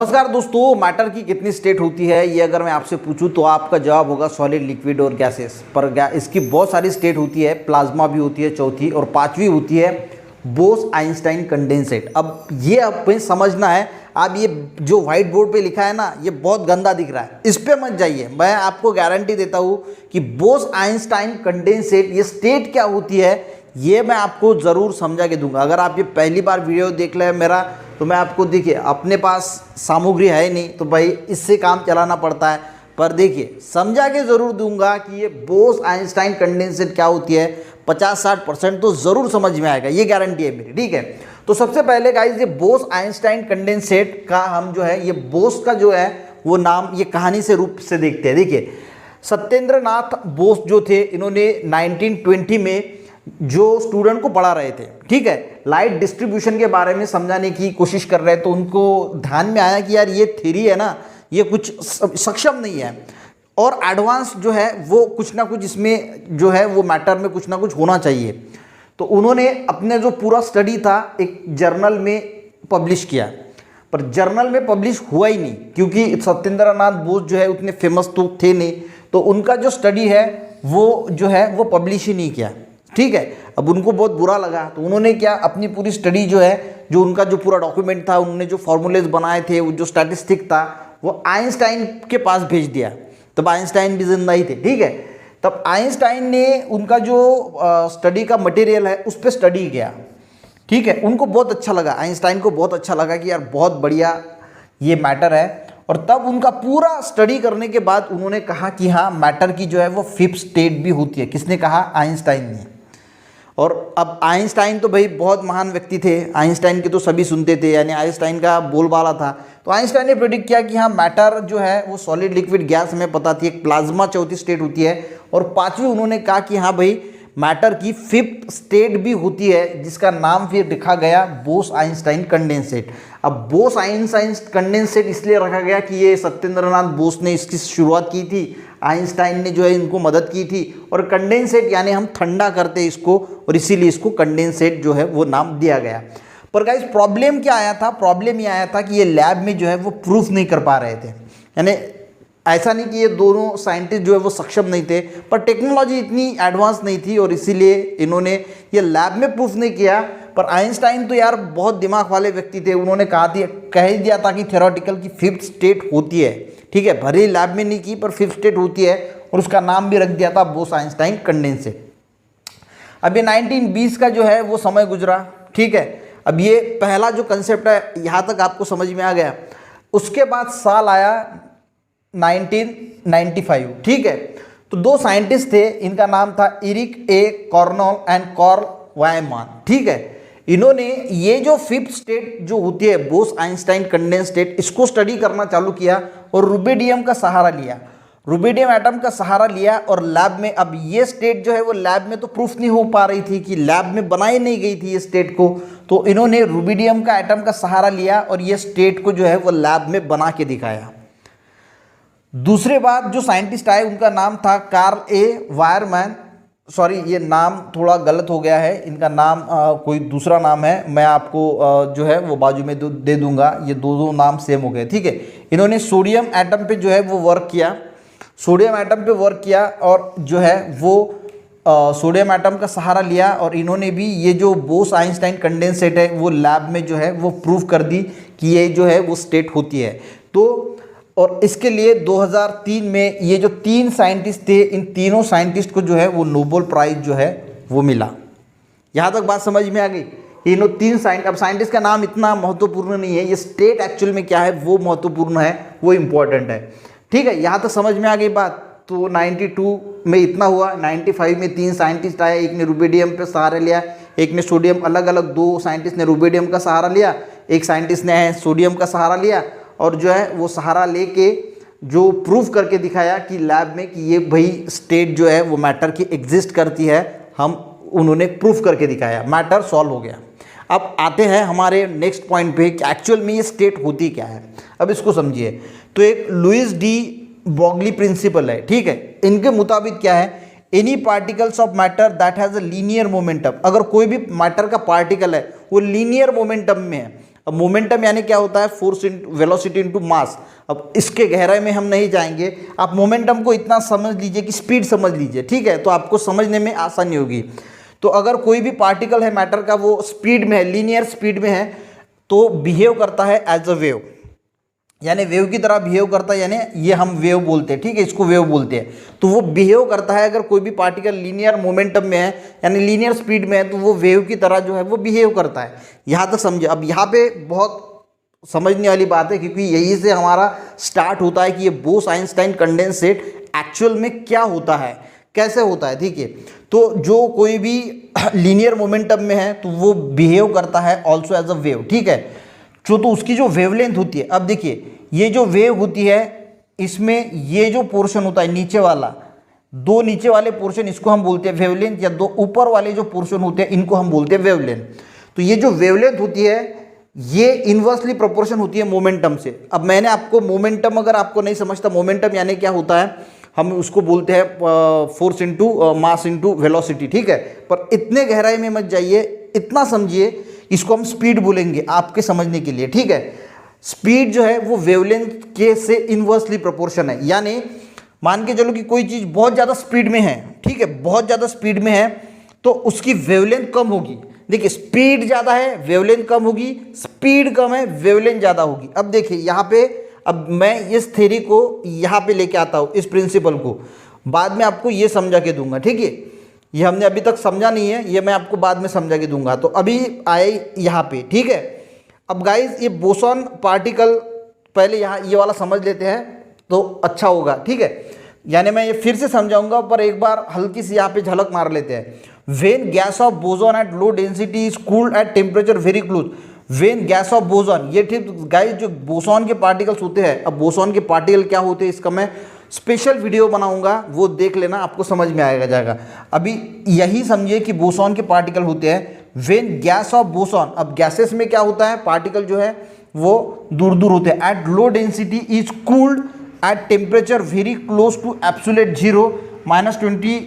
नमस्कार दोस्तों, मैटर की कितनी स्टेट होती है ये अगर मैं आपसे पूछूं तो आपका जवाब होगा सॉलिड, लिक्विड और गैसेस। पर इसकी बहुत सारी स्टेट होती है, प्लाज्मा भी होती है चौथी, और पांचवी होती है बोस-आइंस्टाइन कंडेंसेट। अब ये आपको समझना है। आप ये जो व्हाइट बोर्ड पे लिखा है ना, ये बहुत गंदा दिख रहा है, इस पे मत जाइए। मैं आपको गारंटी देता हूँ कि बोस-आइंस्टाइन कंडेंसेट ये स्टेट क्या होती है ये मैं आपको ज़रूर समझा के दूंगा। अगर आप ये पहली बार वीडियो देख रहे हैं मेरा, तो मैं आपको देखिए, अपने पास सामग्री है नहीं तो भाई इससे काम चलाना पड़ता है, पर देखिए समझा के ज़रूर दूंगा कि ये बोस-आइंस्टाइन कंडेंसेट क्या होती है। 50-60% तो ज़रूर समझ में आएगा, ये गारंटी है मेरी, ठीक है। तो सबसे पहले गाइस, ये बोस-आइंस्टाइन कंडेंसेट का हम जो है, ये बोस का जो है वो नाम ये कहानी से रूप से देखते हैं। देखिए, सत्येंद्र नाथ बोस जो थे, इन्होंने 1920 में जो स्टूडेंट को पढ़ा रहे थे, ठीक है, लाइट डिस्ट्रीब्यूशन के बारे में समझाने की कोशिश कर रहे हैं, तो उनको ध्यान में आया कि यार ये थ्योरी है ना, ये कुछ सक्षम नहीं है, और एडवांस जो है वो कुछ ना कुछ इसमें जो है वो मैटर में कुछ ना कुछ होना चाहिए। तो उन्होंने अपने जो पूरा स्टडी था एक जर्नल में पब्लिश किया, पर जर्नल में पब्लिश हुआ ही नहीं, क्योंकि सत्येंद्र नाथ बोस जो है उतने फेमस तो थे नहीं, तो उनका जो स्टडी है वो जो है वो पब्लिश ही नहीं किया, ठीक है। अब उनको बहुत बुरा लगा, तो उन्होंने क्या, अपनी पूरी स्टडी जो है, जो उनका जो पूरा डॉक्यूमेंट था, उन्होंने जो फॉर्मूलेज बनाए थे, वो जो स्टैटिस्टिक था, वो आइंस्टाइन के पास भेज दिया। तब आइंस्टाइन भी जिंदा ही थे, ठीक है। तब आइंस्टाइन ने उनका जो स्टडी का मटेरियल है उस पर स्टडी किया, ठीक है। उनको बहुत अच्छा लगा, आइंस्टाइन को बहुत अच्छा लगा कि यार बहुत बढ़िया ये मैटर है। और तब उनका पूरा स्टडी करने के बाद उन्होंने कहा कि हाँ, मैटर की जो है वो फिफ्थ स्टेट भी होती है। किसने कहा? आइंस्टाइन ने। और अब आइंस्टाइन तो भाई बहुत महान व्यक्ति थे, आइंस्टाइन के तो सभी सुनते थे, यानी आइंस्टाइन का बोलबाला था। तो आइंस्टाइन ने प्रेडिक्ट किया कि हाँ, मैटर जो है वो सॉलिड, लिक्विड, गैस हमें पता थी, एक प्लाज्मा चौथी स्टेट होती है, और पांचवी उन्होंने कहा कि हाँ भाई, मैटर की फिफ्थ स्टेट भी होती है, जिसका नाम फिर रखा गया बोस-आइंस्टाइन कंडेंसेट। अब बोस-आइंस्टाइन कंडेंसेट इसलिए रखा गया कि ये सत्येंद्र नाथ बोस ने इसकी शुरुआत की थी, आइंस्टाइन ने जो है इनको मदद की थी, और कंडेंसेट यानी हम ठंडा करते हैं इसको, और इसीलिए इसको कंडेंसेट जो है वो नाम दिया गया। पर गाइस, प्रॉब्लम क्या आया था? प्रॉब्लम ये आया था कि ये लैब में जो है वो प्रूफ नहीं कर पा रहे थे। यानी ऐसा नहीं कि ये दोनों साइंटिस्ट जो है वो सक्षम नहीं थे, पर टेक्नोलॉजी इतनी एडवांस नहीं थी, और इसीलिए इन्होंने ये लैब में प्रूफ नहीं किया। पर आइंस्टाइन तो यार बहुत दिमाग वाले व्यक्ति थे, उन्होंने कह ही दिया था कि थ्योरेटिकल की फिफ्थ स्टेट होती है, ठीक है। भले ही लैब में नहीं की, पर फिफ्थ स्टेट होती है, और उसका नाम भी रख दिया था बोस-आइंस्टाइन कंडेंसेट। अब ये 1920 का जो है वो समय गुजरा, ठीक है। अब ये पहला जो कंसेप्ट है यहाँ तक आपको समझ में आ गया। उसके बाद साल आया 1995, ठीक है। तो दो साइंटिस्ट थे, इनका नाम था Eric A Cornell and Carl Wieman, ठीक है। इन्होंने ये जो फिफ्थ स्टेट जो होती है बोस-आइंस्टाइन कंडेंस स्टेट, इसको स्टडी करना चालू किया, और रुबिडियम का सहारा लिया, रुबिडियम एटम का सहारा लिया, और लैब में, अब ये स्टेट जो है वो लैब में तो प्रूफ नहीं हो पा रही थी, कि लैब में बनाई नहीं गई थी ये स्टेट को, तो इन्होंने रुबिडियम का एटम का सहारा लिया, और ये स्टेट को जो है वो लैब में बना के दिखाया। दूसरे बार जो साइंटिस्ट आए उनका नाम था कार्ल ए वायरमैन, सॉरी ये नाम थोड़ा गलत हो गया है, इनका नाम कोई दूसरा नाम है, मैं आपको जो है वो बाजू में दे दूंगा, ये दो नाम सेम हो गए, ठीक है। इन्होंने सोडियम एटम पे जो है वो वर्क किया, सोडियम एटम पे वर्क किया, और जो है वो सोडियम एटम का सहारा लिया, और इन्होंने भी ये जो बोस-आइंस्टाइन कंडेंसेट है वो लैब में जो है वो प्रूव कर दी कि ये जो है वो स्टेट होती है। तो और इसके लिए 2003 में ये जो तीन साइंटिस्ट थे, इन तीनों साइंटिस्ट को जो है वो नोबेल प्राइज जो है वो मिला। यहाँ तक बात समझ में आ गई? इन तीन अब साइंटिस्ट का नाम इतना महत्वपूर्ण नहीं है, ये स्टेट एक्चुअल में क्या है वो महत्वपूर्ण है, वो इम्पोर्टेंट है, ठीक है। यहाँ तक समझ में आ गई बात। तो 92 में इतना हुआ, 95 में तीन साइंटिस्ट आए, एक ने रुबिडियम पे सहारा लिया, एक ने सोडियम, अलग अलग दो साइंटिस्ट ने रुबिडियम का सहारा लिया, एक साइंटिस्ट ने सोडियम का सहारा लिया, और जो है वो सहारा लेके जो प्रूफ करके दिखाया कि लैब में कि ये भाई स्टेट जो है वो मैटर की एग्जिस्ट करती है, उन्होंने प्रूफ करके दिखाया, मैटर सॉल्व हो गया। अब आते हैं हमारे नेक्स्ट पॉइंट पे कि एक्चुअल में ये स्टेट होती क्या है। अब इसको समझिए। तो एक लुइस डी ब्रोगली प्रिंसिपल है, ठीक है। इनके मुताबिक क्या है, any particles of matter that has a linear momentum, अगर कोई भी मैटर का पार्टिकल है वो लीनियर मोमेंटम में है, अब मोमेंटम यानी क्या होता है, force into velocity into mass. अब इसके गहराई में हम नहीं जाएंगे, आप मोमेंटम को इतना समझ लीजिए कि स्पीड समझ लीजिए, ठीक है, तो आपको समझने में आसानी होगी। तो अगर कोई भी पार्टिकल है मैटर का, वो स्पीड में है, लीनियर स्पीड में है, तो बिहेव करता है एज अ वेव, यानी वेव की तरह बिहेव करता है, यानी ये हम वेव बोलते हैं, ठीक है, इसको वेव बोलते हैं। तो वो बिहेव करता है, अगर कोई भी पार्टिकल लीनियर मोमेंटम में है यानी लीनियर स्पीड में है, तो वो वेव की तरह जो है वो बिहेव करता है। यहाँ तक समझे। अब यहाँ पे बहुत समझने वाली बात है, क्योंकि यही से हमारा स्टार्ट होता है कि ये बोस आइंस्टाइन कंडेंसेट एक्चुअल में क्या होता है, कैसे होता है, ठीक है। तो जो कोई भी लीनियर मोमेंटम में है तो वो बिहेव करता है ऑल्सो एज अ वेव, ठीक है। तो उसकी जो वेवलेंथ होती है, अब देखिए ये जो वेव होती है, इसमें ये जो पोर्शन होता है नीचे वाला, दो नीचे वाले पोर्शन, इसको हम बोलते हैं वेवलेंथ, या दो ऊपर वाले जो पोर्शन होते हैं इनको हम बोलते हैं वेवलेंथ। तो ये जो वेवलेंथ होती है ये इन्वर्सली प्रोपोर्शन होती है मोमेंटम से। अब मैंने आपको मोमेंटम, अगर आपको नहीं समझता मोमेंटम यानी क्या होता है, हम उसको बोलते हैं force into mass into velocity, ठीक है। पर इतने गहराई में मत जाइए, इतना समझिए, इसको हम स्पीड बोलेंगे आपके समझने के लिए, ठीक है। स्पीड जो है वो वेवलेंथ के से इन्वर्सली प्रोपोर्शन है, यानी मान के चलो कि कोई चीज़ बहुत ज़्यादा स्पीड में है, ठीक है, बहुत ज़्यादा स्पीड में है, तो उसकी वेवलेंथ कम होगी। देखिए स्पीड ज़्यादा है, वेवलेंथ कम होगी, स्पीड कम है, वेवलेंथ ज़्यादा होगी। अब देखिए यहाँ पे, अब मैं इस थ्योरी को यहाँ पे लेके आता हूँ, इस प्रिंसिपल को बाद में आपको ये समझा के दूंगा, ठीक है। ये हमने अभी तक समझा नहीं है, ये मैं आपको बाद में समझा के दूंगा। तो अभी आए यहाँ पे, ठीक है। अब गाइस ये बोसॉन पार्टिकल पहले यहाँ ये वाला समझ लेते हैं तो अच्छा होगा, ठीक है। यानी मैं ये फिर से समझाऊंगा, पर एक बार हल्की सी यहाँ पे झलक मार लेते हैं। When gas of boson eight low density is cooled at temperature very close, when gas of boson, ये ठीक गाइस जो बोसॉन के पार्टिकल्स होते हैं, अब बोसॉन के पार्टिकल क्या होते हैं इसका मैं स्पेशल वीडियो बनाऊंगा, वो देख लेना, आपको समझ में आएगा जाएगा। अभी यही समझिए कि बोसॉन के पार्टिकल होते हैं व्हेन गैस ऑफ बोसॉन। अब गैसेस में क्या होता है, पार्टिकल जो है वो दूर दूर होते हैं, at low density is cooled at temperature very close to absolute zero, -20,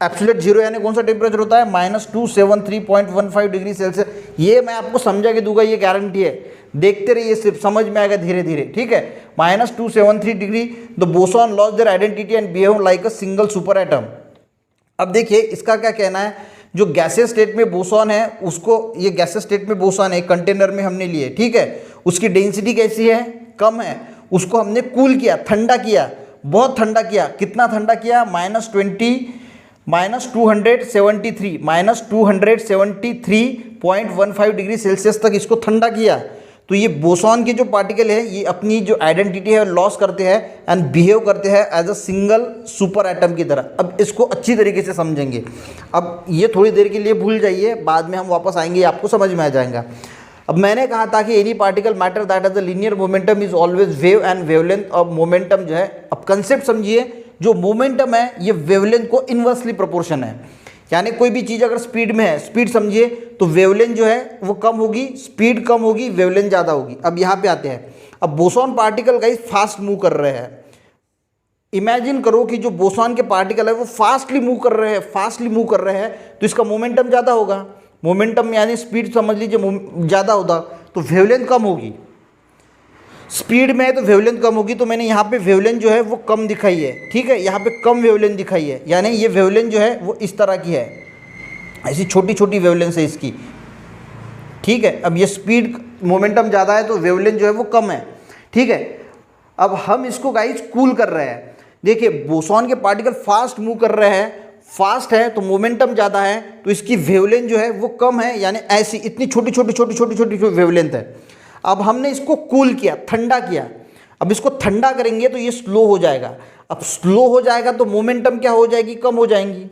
absolute zero यानी कौन सा टेम्परेचर होता है, -273.15 डिग्री सेल्सियस। ये मैं आपको समझा के दूंगा, ये गारंटी है, देखते रहिए, सिर्फ समझ में आएगा धीरे धीरे, ठीक है। -273 degree the boson lose their identity and behave like a single super atom. अब देखिए इसका क्या कहना है, जो गैसेस स्टेट में बोसॉन है उसको, ये गैसेस स्टेट में बोसॉन है, कंटेनर में हमने लिए, ठीक है, उसकी डेंसिटी कैसी है, कम है, उसको हमने कूल किया, ठंडा किया, बहुत ठंडा किया। कितना ठंडा किया, -273.15 डिग्री सेल्सियस तक इसको ठंडा किया। तो ये बोसॉन के जो पार्टिकल है ये अपनी जो आइडेंटिटी है लॉस करते हैं एंड बिहेव करते हैं as a single super atom की तरह। अब इसको अच्छी तरीके से समझेंगे। अब ये थोड़ी देर के लिए भूल जाइए, बाद में हम वापस आएंगे, आपको समझ में आ जाएगा। अब मैंने कहा था कि any particle matter that has the linear momentum is always wave and wavelength of momentum जो है, अब कंसेप्ट समझिए, जो मोमेंटम है ये वेवलेंथ को इन्वर्सली प्रोपोर्शन है। यानी कोई भी चीज़ अगर स्पीड में है, स्पीड समझिए, तो वेवलेंथ जो है वो कम होगी, स्पीड कम होगी, वेवलेंथ ज़्यादा होगी। अब यहाँ पे आते हैं, अब boson particle guys fast move कर रहे हैं। इमेजिन करो कि जो बोसॉन के पार्टिकल है वो फास्टली मूव कर रहे हैं, फास्टली मूव कर रहे हैं, तो इसका मोमेंटम ज़्यादा होगा। मोमेंटम यानी स्पीड समझ लीजिए ज़्यादा होता, तो वेवलेंथ कम होगी। स्पीड में है तो वेवलेंथ कम होगी, तो मैंने यहाँ पे वेवलेंथ जो है वो कम दिखाई है, ठीक है, यहाँ पे कम वेवलेंथ दिखाई है, यानी ये वेवलेंथ जो है वो इस तरह की है, ऐसी छोटी छोटी वेवलेंथ है इसकी, ठीक है। अब ये स्पीड मोमेंटम ज़्यादा है तो वेवलेंथ जो है वो कम है, ठीक है। अब हम इसको गाइस कूल कर रहे हैं। देखिए बोसॉन के पार्टिकल फास्ट मूव कर रहे हैं, फास्ट है तो मोमेंटम ज़्यादा है, तो इसकी वेवलेंथ जो है वो कम है, यानी ऐसी इतनी छोटी छोटी वेवलेंथ है। अब हमने इसको कूल किया, ठंडा किया। अब इसको ठंडा करेंगे तो ये स्लो हो जाएगा। अब स्लो हो जाएगा तो मोमेंटम क्या हो जाएगी, कम हो जाएंगी,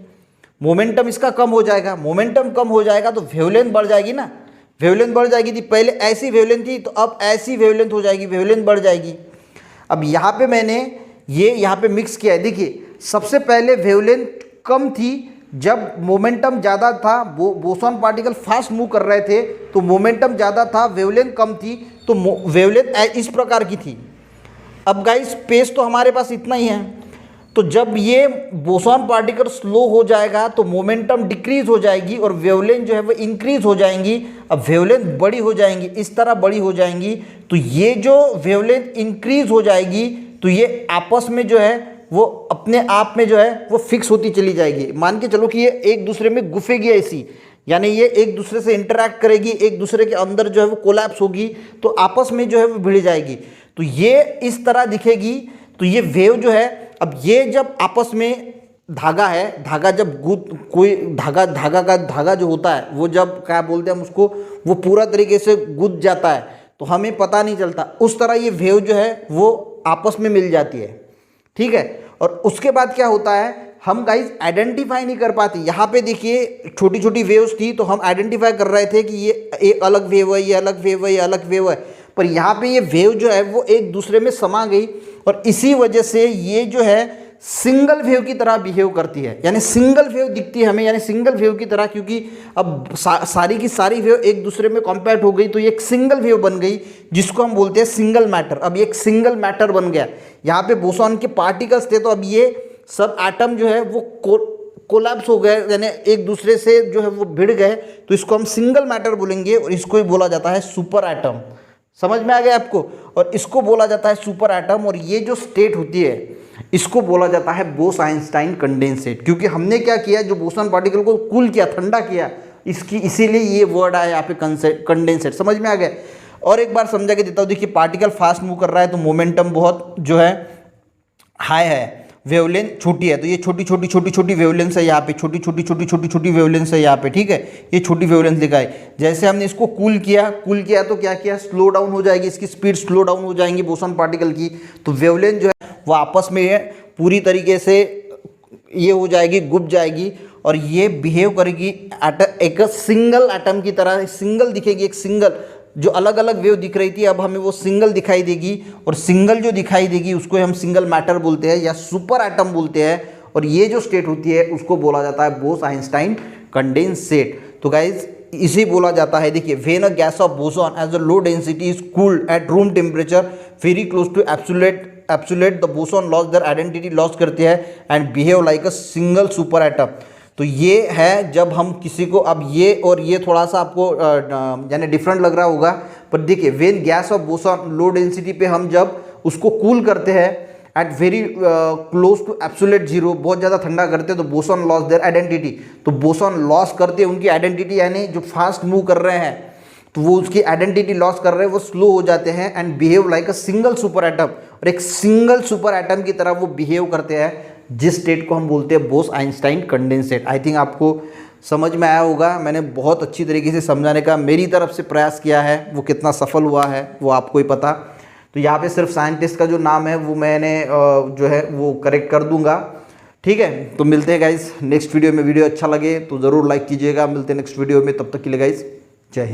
मोमेंटम इसका कम हो जाएगा। मोमेंटम कम हो जाएगा तो वेवलेंथ बढ़ जाएगी ना, वेवलेंथ बढ़ जाएगी। थी पहले ऐसी वेवलेंथ थी तो अब ऐसी वेवलेंथ हो जाएगी, वेवलेंथ बढ़ जाएगी। अब यहाँ पे मैंने ये यहाँ पे मिक्स किया है। देखिए सबसे पहले वेवलेंथ कम थी जब मोमेंटम ज़्यादा था, बोसॉन पार्टिकल फास्ट मूव कर रहे थे तो मोमेंटम ज़्यादा था, वेवलेंथ कम थी, तो वेवलेंथ इस प्रकार की थी। अब गाइस स्पेस तो हमारे पास इतना ही है, तो जब ये बोसॉन पार्टिकल स्लो हो जाएगा तो मोमेंटम डिक्रीज हो जाएगी और वेवलेंथ जो है वो इंक्रीज हो जाएंगी। अब वेवलेंथ बड़ी हो जाएंगी, इस तरह बड़ी हो जाएंगी, तो ये जो वेवलेंथ इंक्रीज हो जाएगी तो ये आपस में जो है वो अपने आप में जो है वो फिक्स होती चली जाएगी। मान के चलो कि ये एक दूसरे में गुफेगी ऐसी, यानी ये एक दूसरे से इंटरैक्ट करेगी, एक दूसरे के अंदर जो है वो कोलैप्स होगी, तो आपस में जो है वो भिड़ जाएगी। तो ये इस तरह दिखेगी। तो ये वेव जो है, अब ये जब आपस में धागा है, धागा जब गुद कोई धागा जो होता है वो जब क्या बोलते हैं हम उसको, वो पूरा तरीके से गुद जाता है तो हमें पता नहीं चलता। उस तरह ये वेव जो है वो आपस में मिल जाती है, ठीक है। और उसके बाद क्या होता है, हम गाइज आइडेंटिफाई नहीं कर पाते। यहाँ पे देखिए छोटी छोटी वेव्स थी तो हम आइडेंटिफाई कर रहे थे कि ये एक अलग वेव है, ये अलग वेव है, ये अलग वेव है, पर यहाँ पे ये वेव जो है वो एक दूसरे में समा गई और इसी वजह से ये जो है सिंगल वेव की तरह बिहेव करती है, यानी सिंगल वेव दिखती है हमें, यानी सिंगल वेव की तरह, क्योंकि अब सारी की सारी वेव एक दूसरे में कॉम्पैक्ट हो गई तो ये एक सिंगल वेव बन गई, जिसको हम बोलते हैं सिंगल मैटर। अब ये एक सिंगल मैटर बन गया। यहाँ पे बोसॉन के पार्टिकल्स थे तो अब ये सब एटम जो है वो कोलैप्स हो गए, यानी एक दूसरे से जो है वो भिड़ गए, तो इसको हम सिंगल मैटर बोलेंगे और इसको ही बोला जाता है सुपर एटम। समझ में आ गया आपको? और इसको बोला जाता है सुपर एटम। और ये जो स्टेट होती है इसको बोला जाता है बोस आइंस्टाइन कंडेंसेट, क्योंकि हमने क्या किया, जो बोसॉन पार्टिकल को कूल किया, ठंडा किया, इसीलिए ये वर्ड आया यहाँ पे कंडेंसेट। समझ में आ गया? और एक बार समझा के देता हूँ। देखिए पार्टिकल फास्ट मूव कर रहा है तो मोमेंटम बहुत जो है हाई है, वेवलेंथ छोटी है, तो ये छोटी वेवलेंथ है यहाँ पे, छोटी वेवलेंथ है यहाँ पे, ठीक है। ये छोटी वेवलेंथ लिखा है। जैसे हमने इसको कूल किया तो क्या किया, स्लो डाउन हो जाएगी, इसकी स्पीड स्लो डाउन हो जाएंगी बोसॉन पार्टिकल की, तो वेवलेंथ जो है वो आपस में पूरी तरीके से ये हो जाएगी, गुप जाएगी और ये बिहेव करेगी एक सिंगल एटम की तरह, सिंगल दिखेगी, एक सिंगल। जो अलग अलग वेव दिख रही थी अब हमें वो सिंगल दिखाई देगी, और सिंगल जो दिखाई देगी उसको हम सिंगल मैटर बोलते हैं या सुपर एटम बोलते हैं। और ये जो स्टेट होती है उसको बोला जाता है बोस आइंस्टाइन कंडेंसेट। तो गाइज इसे बोला जाता है, देखिए, when a gas of boson as a low density is cooled at room temperature very close to absolute the boson lose their identity, lose करते हैं and behave like a single super atom. तो ये है जब हम किसी को, अब ये और ये थोड़ा सा आपको यानी डिफरेंट लग रहा होगा, पर देखिए when gas of boson low density पे हम जब उसको कूल करते हैं at very close to absolute zero, बहुत ज़्यादा ठंडा करते हैं, तो बोसॉन लॉस देयर आइडेंटिटी। तो बोसॉन लॉस करते हैं उनकी आइडेंटिटी, यानी जो फास्ट मूव कर रहे हैं तो वो उसकी आइडेंटिटी लॉस कर रहे हैं, वो स्लो हो जाते हैं and behave like a single super atom, और एक सिंगल सुपर एटम की तरह वो बिहेव करते हैं, जिस स्टेट को हम बोलते हैं Bose Einstein condensate. I think आपको समझ में आया होगा। मैंने बहुत अच्छी तरीके से समझाने का मेरी तरफ से प्रयास किया है, वो कितना सफल हुआ है वो आपको ही पता। तो यहाँ पे सिर्फ साइंटिस्ट का जो नाम है वो मैंने जो है वो करेक्ट कर दूंगा, ठीक है। तो मिलते हैं गाइज नेक्स्ट वीडियो में। वीडियो अच्छा लगे तो ज़रूर लाइक कीजिएगा। मिलते हैं नेक्स्ट वीडियो में, तब तक के लिए गाइज जय हिंद।